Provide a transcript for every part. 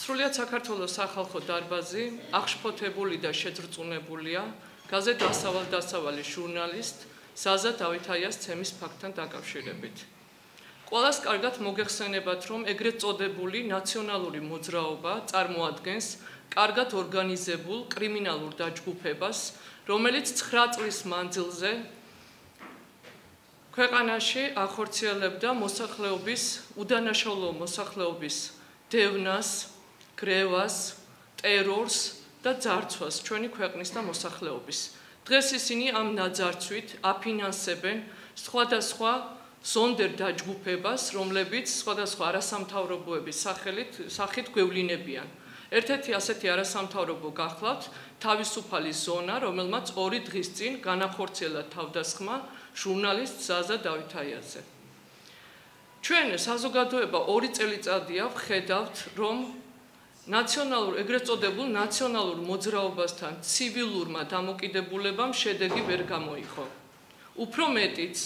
სრულიად საქართველოს სახალხო დარბაზი აღშფოთებული და შეძრწუნებულია გაზეთ დასავალი ჟურნალისტ ზაზა დავითაიას ცემის ფაქტთან დაკავშირებით. Ყველას კარგად მოგეხსენებათ, რომ ეგრეთ წოდებული ნაციონალური მოძრაობა წარმოადგენს კარგად ორგანიზებულ კრიმინალურ დაჯგუფებას, რომელიც 9 წლის მანძილზე ქვეყანაში ახორციელებდა მოსახლეობის უდანაშაულო მოსახლეობის დევნას, გრევას, ტერორს და ძარცვას ჩვენი ქვეყნის და მოსახლეობის. დღეს ისინი ამ ნაძარცვით აფინანსებენ სხვადასხვა ზონდერ დაჯგუფებას, რომლებიც სხვადასხვა არასამთავრობოების სახით გვევლინებიან. ერთ-ერთი ასეთი არასამთავრობო გახლავთ თავისუფალი ზონა, რომელმაც 2 დღის წინ განახორციელა თავდასხმა ჟურნალისტ ზაზა დავითაიაზე. ჩვენ საზოგადოება 2 წელიწადია ვხედავთ, რომ ეგრეთ წოდებულ ნაციონალურ მოძრაობასთან ცივილურმა დამოკიდებულებამ შედეგი ვერ გამოიღო. უფრო მეტიც,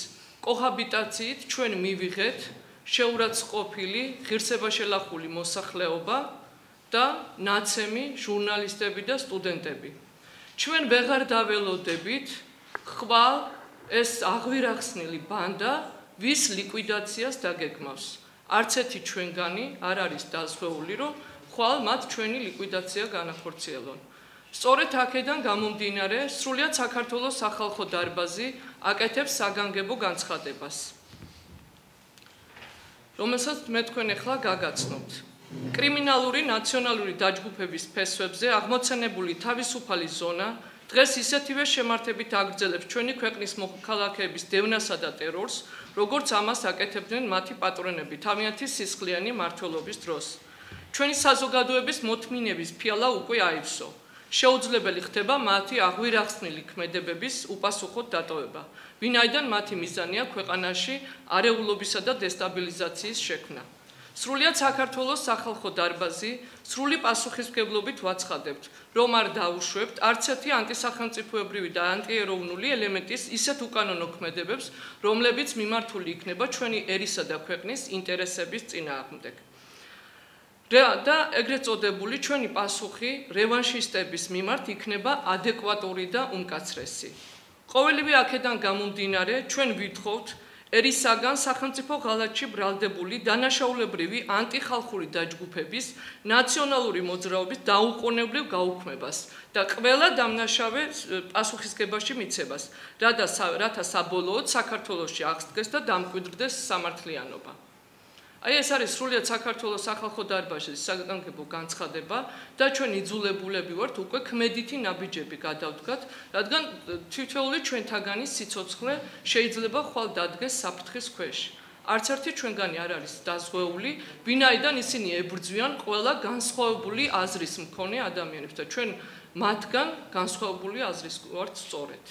კოჰაბიტაციით ჩვენ მივიღეთ შეურაცხყოფილი, ღირსებაშელახული მოსახლეობა და ნაცემი ჟურნალისტები და სტუდენტები. ჩვენ ვეღარ დაველოდებით ხვალ ეს აღვირახსნილი ბანდა, ვის ლიკვიდაციას დაგეგმავს. არც ერთი ჩვენგანი არ არის დაზღვეული, რომ ხვალ მათ ჩვენი ლიკვიდაცია განახორციელონ. სწორედ აქედან გამომდინარე, სრულიად საქართველოს სახალხო დარბაზი აკეთებს საგანგებო განცხადებას, რომელსაც მე თქვენ ახლა გაგაცნობთ. კრიმინალური ნაციონალური დაჯგუფების ფესვებზე აღმოცენებული თავისუფალი ზონა დღეს ისეთივე შემართებით აგრძელებს ჩვენი ქვეყნის მოქალაქეების დევნასა და ტერორს, როგორც ამას აკეთებდნენ მათი პატრონები თავიანთი სისხლიანი მმართველობის დროს. ჩვენი საზოგადოების მოთმინების ფიალა უკვე აივსო. შეუძლებელი ხდება მათი აღვირახსნილი ქმედებების უპასუხოდ დატოვება, ვინაიდან მათი მიზანია ქვეყანაში არეულობისა და დესტაბილიზაციის შექმნა. სრულიად საქართველოს სახალხო დარბაზი სრული პასუხისმგებლობით ვაცხადებთ, რომ არ დაუშვებთ არც ერთი ანტისახელმწიფოებრივი და ანტიეროვნული ელემენტის ისეთ უკანონო ქმედებებს, რომლებიც მიმართული იქნება ჩვენი ერისა და ქვეყნის ინტერესების წინააღმდეგ. და ეგრეთ წოდებული ჩვენი პასუხი რევანშისტების მიმართ იქნება ადეკვატური და უმკაცრესი. ყოველივე აქედან გამომდინარე, ჩვენ ვითხოვთ ერისაგან სახელმწიფო ღალატში ბრალდებული დანაშაულებრივი ანტიხალხური დაჯგუფების ნაციონალური მოძრაობის დაუყოვნებლივ გაუქმებას და ყველა დამნაშავე პასუხისგებაში მიცემას, რათა საბოლოოდ საქართველოში აღსდგეს და დამკვიდრდეს სამართლიანობა. ეს არის სრულიად საქართველოს სახალხო დარბაზის საგანგებო განცხადება და ჩვენ იძულებულები ვართ უკვე ქმედითი ნაბიჯები გადავდგათ, რადგან თითოეული ჩვენთაგანი სიცოცხლე შეიძლება ხვალ დადგეს საფრთხის ქვეშ. არც ერთი ჩვენგანი არ არის დაზღვეული, ვინაიდან ისინი ებრძვიან ყველა განსხვავებული აზრის მქონე ადამიანებს და ჩვენ მათგან განსხვავებული აზრის ვართ სწორედ.